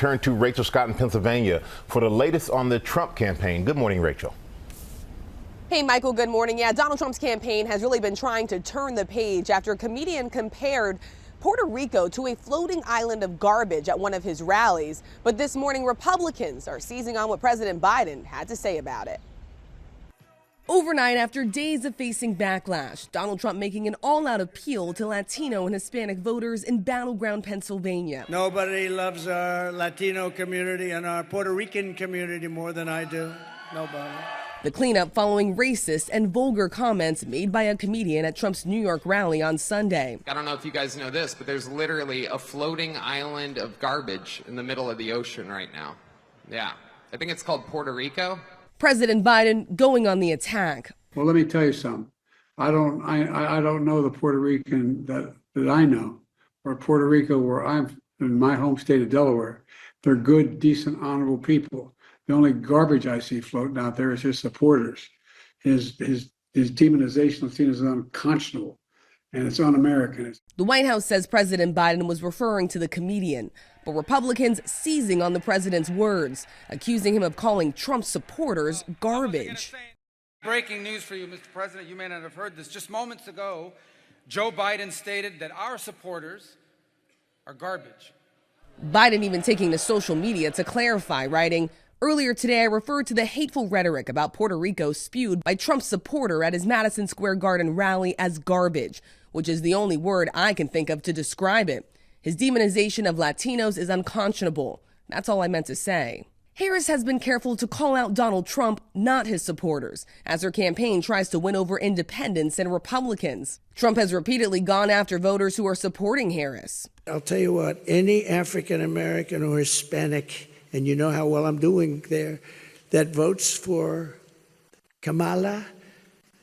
turn to Rachel Scott in Pennsylvania for the latest on the Trump campaign. Good morning, Rachel. Hey, Michael, good morning. Yeah, Donald Trump's campaign has really been trying to turn the page after a comedian compared Puerto Rico to a floating island of garbage at one of his rallies. But this morning, Republicans are seizing on what President Biden had to say about it. Overnight, after days of facing backlash, Donald Trump making an all-out appeal to Latino and Hispanic voters in battleground Pennsylvania. Nobody loves our Latino community and our Puerto Rican community more than I do. Nobody. The cleanup following racist and vulgar comments made by a comedian at Trump's New York rally on Sunday. I don't know if you guys know this, but there's literally a floating island of garbage in the middle of the ocean right now. Yeah, I think it's called Puerto Rico. President Biden going on the attack. Well, let me tell you something. I don't know the Puerto Rican that I know, or Puerto Rico where I'm in my home state of Delaware. They're good, decent, honorable people. The only garbage I see floating out there is his supporters. His demonization of Latinos is unconscionable, and it's un-American. The White House says President Biden was referring to the comedian, but Republicans seizing on the president's words, accusing him of calling Trump supporters garbage. Breaking news for you, Mr. President. You may not have heard this. Just moments ago, Joe Biden stated that our supporters are garbage. Biden even taking to social media to clarify, writing, "Earlier today, I referred to the hateful rhetoric about Puerto Rico spewed by Trump's supporter at his Madison Square Garden rally as garbage, which is the only word I can think of to describe it. His demonization of Latinos is unconscionable. That's all I meant to say." Harris has been careful to call out Donald Trump, not his supporters, as her campaign tries to win over independents and Republicans. Trump has repeatedly gone after voters who are supporting Harris. I'll tell you what, any African American or Hispanic, and you know how well I'm doing there, that votes for Kamala,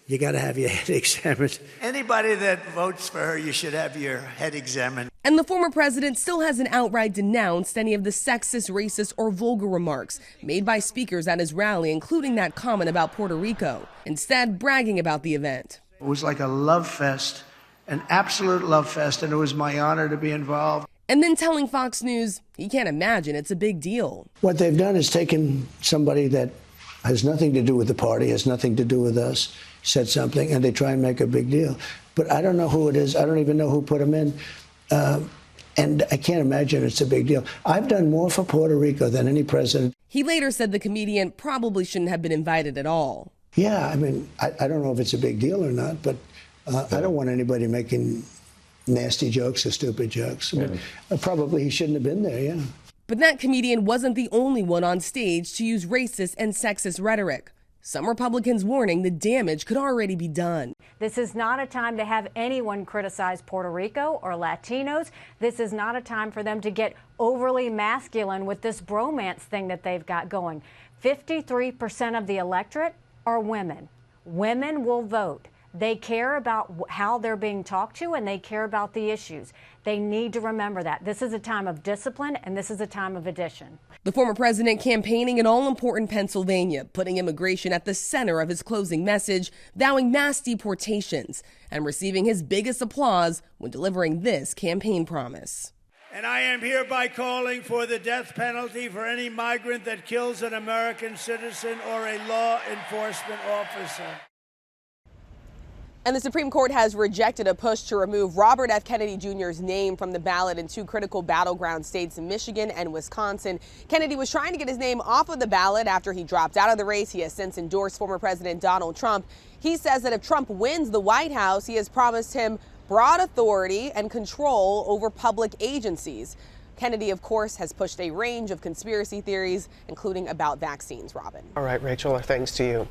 you got to have your head examined. Anybody that votes for her, you should have your head examined. And the former president still hasn't outright denounced any of the sexist, racist, or vulgar remarks made by speakers at his rally, including that comment about Puerto Rico, instead bragging about the event. It was like a love fest, an absolute love fest, and it was my honor to be involved. And then telling Fox News he can't imagine it's a big deal. What they've done is taken somebody that has nothing to do with the party, has nothing to do with us, said something, and they try and make a big deal. But I don't know who it is. I don't even know who put him in. And I can't imagine it's a big deal. I've done more for Puerto Rico than any president. He later said the comedian probably shouldn't have been invited at all. Yeah, I mean, I don't know if it's a big deal or not, but I don't want anybody making nasty jokes or stupid jokes. But probably he shouldn't have been there, yeah. But that comedian wasn't the only one on stage to use racist and sexist rhetoric. Some Republicans warning the damage could already be done. This is not a time to have anyone criticize Puerto Rico or Latinos. This is not a time for them to get overly masculine with this bromance thing that they've got going. 53% of the electorate are women. Women will vote. They care about how they're being talked to, and they care about the issues. They need to remember that. This is a time of discipline, and this is a time of addition. The former president campaigning in all-important Pennsylvania, putting immigration at the center of his closing message, vowing mass deportations, and receiving his biggest applause when delivering this campaign promise. And I am hereby calling for the death penalty for any migrant that kills an American citizen or a law enforcement officer. And the Supreme Court has rejected a push to remove Robert F. Kennedy Jr.'s name from the ballot in two critical battleground states, Michigan and Wisconsin. Kennedy was trying to get his name off of the ballot after he dropped out of the race. He has since endorsed former President Donald Trump. He says that if Trump wins the White House, he has promised him broad authority and control over public agencies. Kennedy, of course, has pushed a range of conspiracy theories, including about vaccines, Robin. All right, Rachel, our thanks to you.